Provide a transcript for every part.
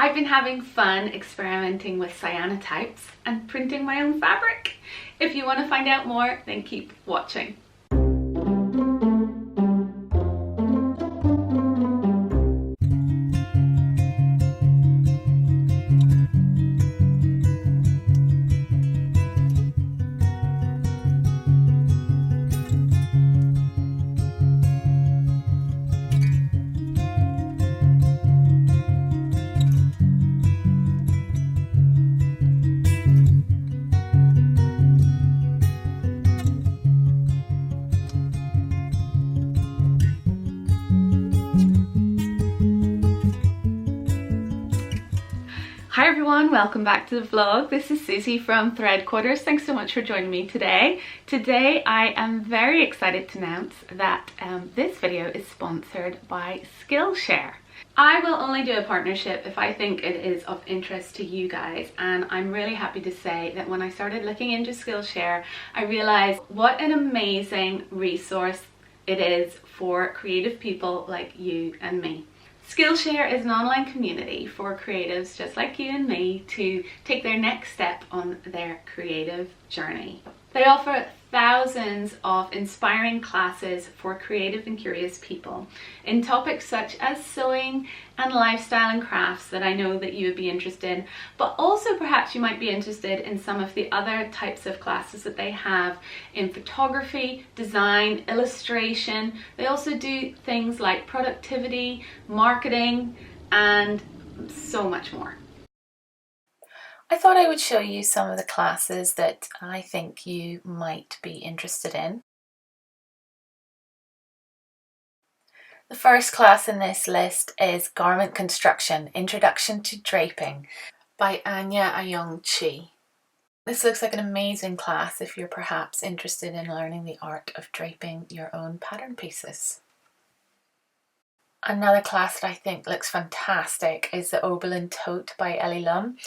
I've been having fun experimenting with cyanotypes and printing my own fabric. If you want to find out more, then keep watching. Hi everyone, welcome back to the vlog. This is Susie from Threadquarters. Thanks so much for joining me today. Today I am very excited to announce that this video is sponsored by Skillshare. I will only do a partnership if I think it is of interest to you guys, and I'm really happy to say that when I started looking into Skillshare, I realized what an amazing resource it is for creative people like you and me. Skillshare is an online community for creatives just like you and me to take their next step on their creative journey. They offer thousands of inspiring classes for creative and curious people in topics such as sewing and lifestyle and crafts that I know that you would be interested in, but also perhaps you might be interested in some of the other types of classes that they have in photography, design, illustration. They also do things like productivity, marketing, and so much more. I thought I would show you some of the classes that I think you might be interested in. The first class in this list is Garment Construction, Introduction to Draping by Anya Ayong-Chi. This looks like an amazing class if you're perhaps interested in learning the art of draping your own pattern pieces. Another class that I think looks fantastic is the Oberlin Tote by Ellie Lum.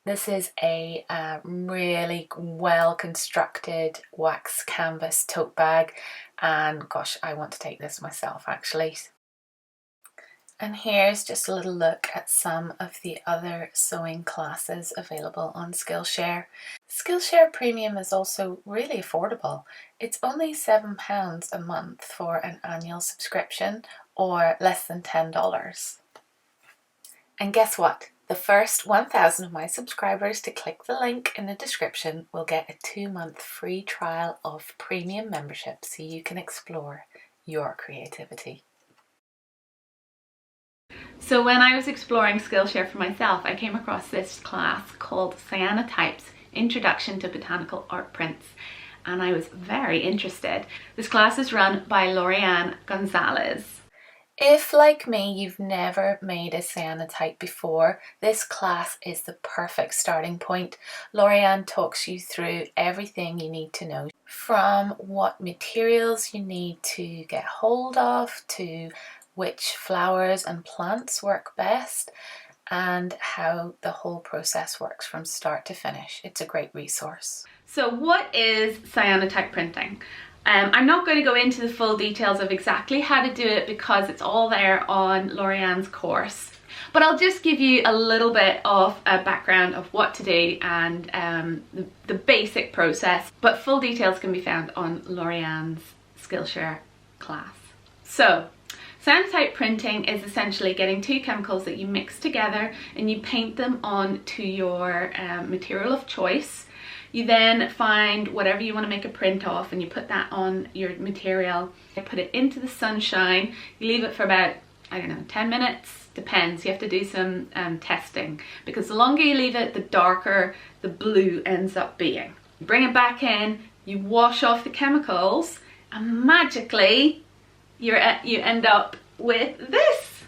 This is a really well constructed wax canvas tote bag, and gosh, I want to take this myself actually. And here's just a little look at some of the other sewing classes available on Skillshare. Skillshare Premium is also really affordable. It's only £7 a month for an annual subscription, or less than $10. And guess what? The first 1,000 of my subscribers to click the link in the description will get a 2-month free trial of premium membership so you can explore your creativity. So when I was exploring Skillshare for myself, I came across this class called Cyanotypes, Introduction to Botanical Prints, and I was very interested. This class is run by Lorianne Gonzalez. If, like me, you've never made a cyanotype before, this class is the perfect starting point. Lorianne talks you through everything you need to know, from what materials you need to get hold of, to which flowers and plants work best, and how the whole process works from start to finish. It's a great resource. So what is cyanotype printing? I'm not going to go into the full details of exactly how to do it because it's all there on Lorianne's course, but I'll just give you a little bit of a background of what to do and the basic process, but full details can be found on Lorianne's Skillshare class. So cyanotype printing is essentially getting two chemicals that you mix together and you paint them onto your material of choice. You then find whatever you want to make a print of and you put that on your material. You put it into the sunshine. You leave it for about, I don't know, 10 minutes. Depends. You have to do some testing, because the longer you leave it, the darker the blue ends up being. You bring it back in, you wash off the chemicals, and magically you end up with this.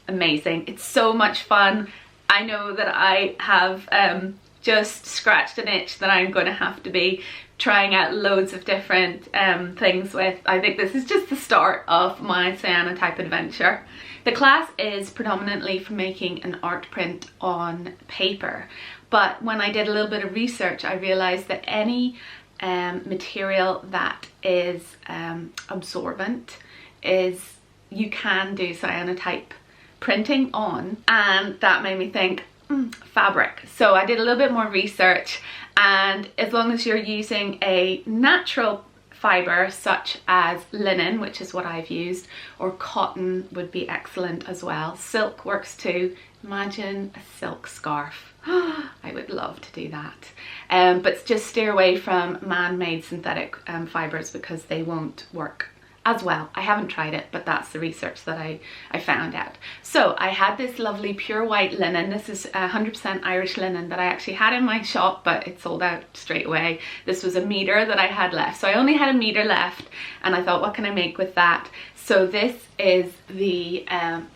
Amazing. It's so much fun. I know that I have just scratched an itch that I'm going to have to be trying out loads of different things with. I think this is just the start of my cyanotype adventure. The class is predominantly for making an art print on paper, but when I did a little bit of research, I realized that any material that is absorbent you can do cyanotype printing on, and that made me think, fabric. So I did a little bit more research, and as long as you're using a natural fiber such as linen, which is what I've used, or cotton would be excellent as well. Silk works too. Imagine a silk scarf. I would love to do that. But just steer away from man-made synthetic fibers because they won't work as well. I haven't tried it, but that's the research that I found out. So I had this lovely pure white linen. This is 100% Irish linen that I actually had in my shop, but it sold out straight away. This was a meter that I had left. So I only had a meter left, and I thought, what can I make with that? So this is the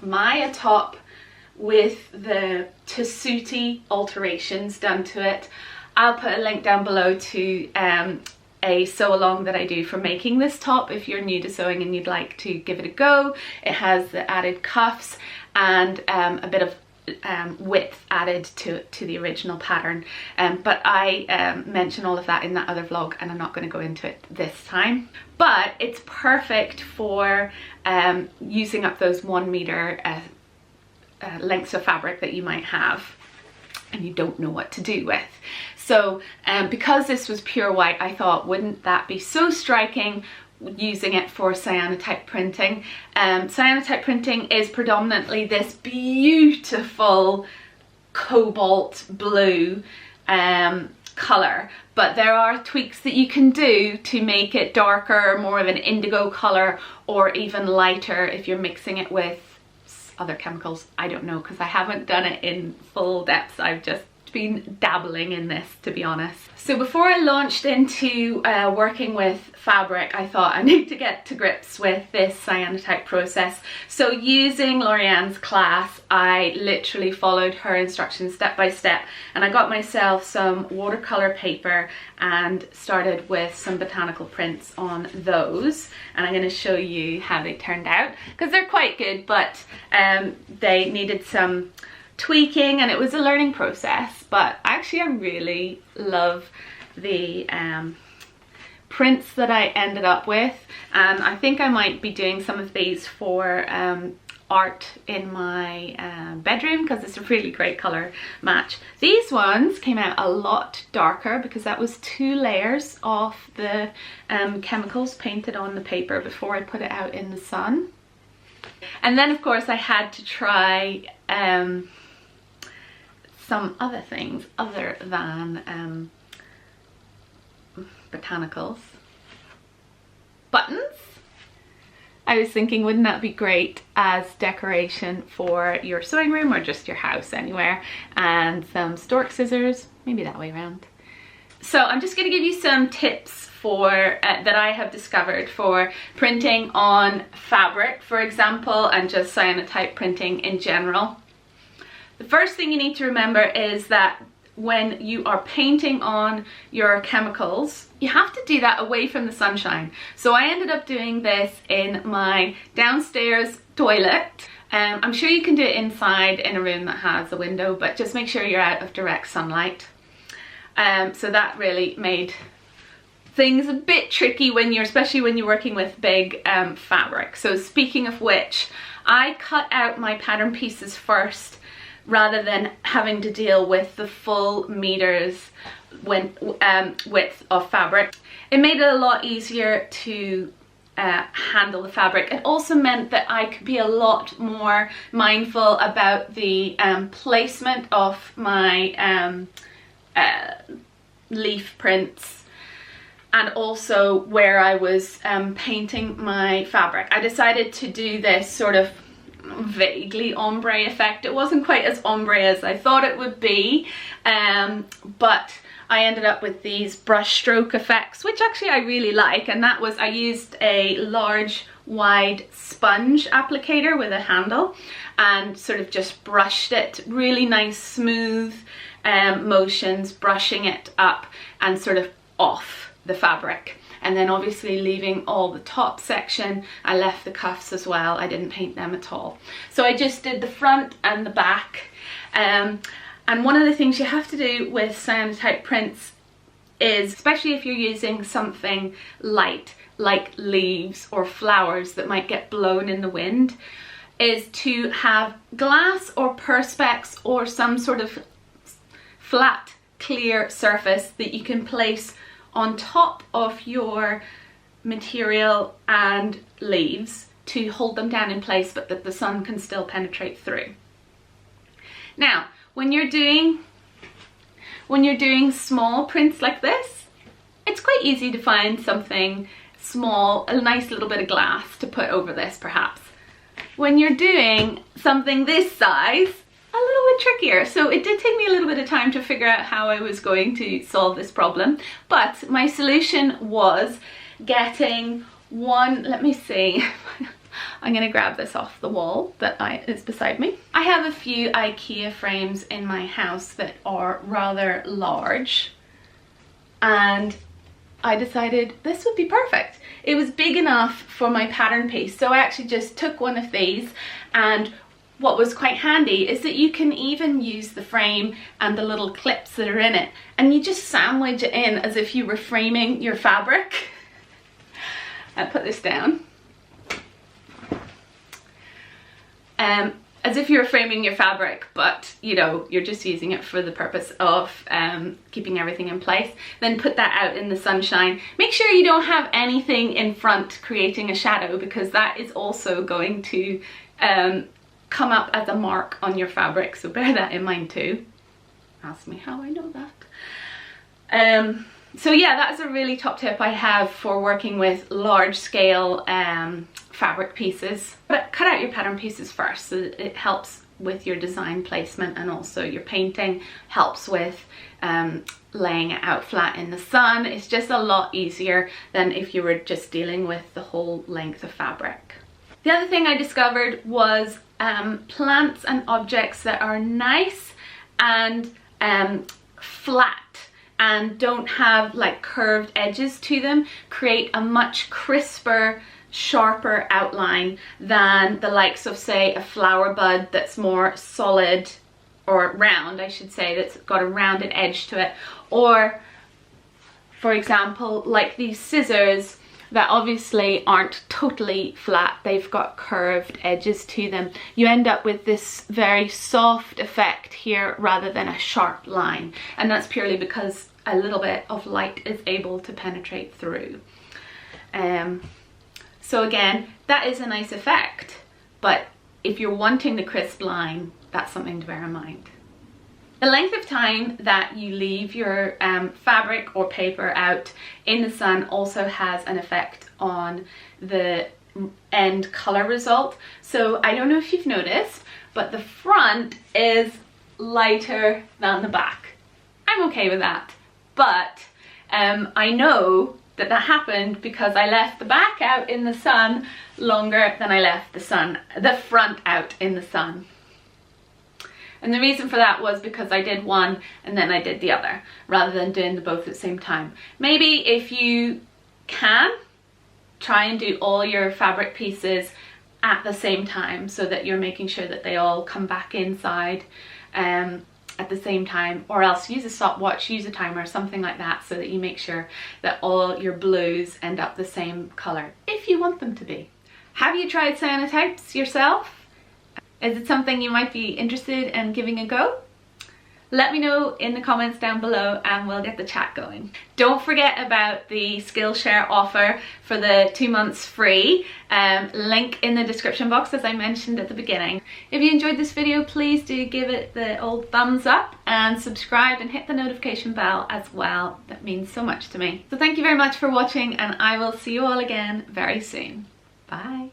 Maya top with the tessuti alterations done to it. I'll put a link down below to a sew along that I do for making this top if you're new to sewing and you'd like to give it a go. It has the added cuffs and a bit of width added to the original pattern, but I mention all of that in that other vlog, and I'm not going to go into it this time. But it's perfect for using up those 1 meter lengths of fabric that you might have and you don't know what to do with. So because this was pure white, I thought, wouldn't that be so striking using it for cyanotype printing. Cyanotype printing is predominantly this beautiful cobalt blue color, but there are tweaks that you can do to make it darker, more of an indigo color, or even lighter if you're mixing it with other chemicals. I don't know, because I haven't done it in full depth. I've just been dabbling in this, to be honest. So before I launched into working with fabric, I thought I need to get to grips with this cyanotype process. So using Lorianne's class, I literally followed her instructions step by step, and I got myself some watercolor paper and started with some botanical prints on those, and I'm going to show you how they turned out, because they're quite good, but they needed some tweaking and it was a learning process. But actually I really love the prints that I ended up with, and I think I might be doing some of these for art in my bedroom, because it's a really great color match. These ones came out a lot darker because that was 2 layers of the chemicals painted on the paper before I put it out in the sun. And then of course I had to try some other things other than botanicals. Buttons. I was thinking, wouldn't that be great as decoration for your sewing room or just your house anywhere? And some stork scissors, maybe that way around. So I'm just going to give you some tips for that I have discovered for printing on fabric, for example, and just cyanotype printing in general. The first thing you need to remember is that when you are painting on your chemicals, you have to do that away from the sunshine. So I ended up doing this in my downstairs toilet. I'm sure you can do it inside in a room that has a window, but just make sure you're out of direct sunlight. So that really made things a bit tricky when you're, especially when you're working with big fabric. So speaking of which, I cut out my pattern pieces first, rather than having to deal with the full meters width of fabric. It made it a lot easier to handle the fabric. It also meant that I could be a lot more mindful about the placement of my leaf prints, and also where I was painting my fabric. I decided to do this sort of vaguely ombre effect. It wasn't quite as ombre as I thought it would be, but I ended up with these brush stroke effects, which actually I really like, and that was, I used a large wide sponge applicator with a handle and sort of just brushed it, really nice smooth motions, brushing it up and sort of off the fabric. And then obviously leaving all the top section. I left the cuffs as well. I didn't paint them at all. So I just did the front and the back. And one of the things you have to do with cyanotype prints is, especially if you're using something light, like leaves or flowers that might get blown in the wind, is to have glass or perspex or some sort of flat, clear surface that you can place on top of your material and leaves to hold them down in place, but that the sun can still penetrate through. Now, when you're doing small prints like this, it's quite easy to find something small, a nice little bit of glass to put over this perhaps. When you're doing something this size, a little bit trickier. So it did take me a little bit of time to figure out how I was going to solve this problem, but my solution was getting one, let me see, I'm gonna grab this off the wall that is beside me. I have a few IKEA frames in my house that are rather large, and I decided this would be perfect. It was big enough for my pattern piece, so I actually just took one of these, and what was quite handy is that you can even use the frame and the little clips that are in it, and you just sandwich it in as if you were framing your fabric. I'll put this down. As if you're framing your fabric, but you know, you're just using it for the purpose of keeping everything in place. Then put that out in the sunshine. Make sure you don't have anything in front creating a shadow, because that is also going to come up as a mark on your fabric, so bear that in mind too. Ask me how I know that. So yeah, that's a really top tip I have for working with large scale fabric pieces. But cut out your pattern pieces first, so that it helps with your design placement, and also your painting helps with laying it out flat in the sun. It's just a lot easier than if you were just dealing with the whole length of fabric. The other thing I discovered was plants and objects that are nice and flat and don't have like curved edges to them create a much crisper, sharper outline than the likes of, say, a flower bud that's more solid, or round I should say, that's got a rounded edge to it, or for example like these scissors that obviously aren't totally flat, they've got curved edges to them. You end up with this very soft effect here rather than a sharp line, and that's purely because a little bit of light is able to penetrate through. So again, that is a nice effect, but if you're wanting the crisp line, that's something to bear in mind. The length of time that you leave your fabric or paper out in the sun also has an effect on the end color result. So I don't know if you've noticed, but the front is lighter than the back. I'm okay with that, but I know that happened because I left the back out in the sun longer than I left the front out in the sun. And the reason for that was because I did one and then I did the other, rather than doing the both at the same time. Maybe if you can, try and do all your fabric pieces at the same time, so that you're making sure that they all come back inside at the same time, or else use a stopwatch, use a timer, something like that, so that you make sure that all your blues end up the same color, if you want them to be. Have you tried Cyanotypes yourself? Is it something you might be interested in giving a go? Let me know in the comments down below and we'll get the chat going. Don't forget about the Skillshare offer for the 2 months free. Link in the description box, as I mentioned at the beginning. If you enjoyed this video, please do give it the old thumbs up and subscribe and hit the notification bell as well. That means so much to me. So thank you very much for watching, and I will see you all again very soon. Bye.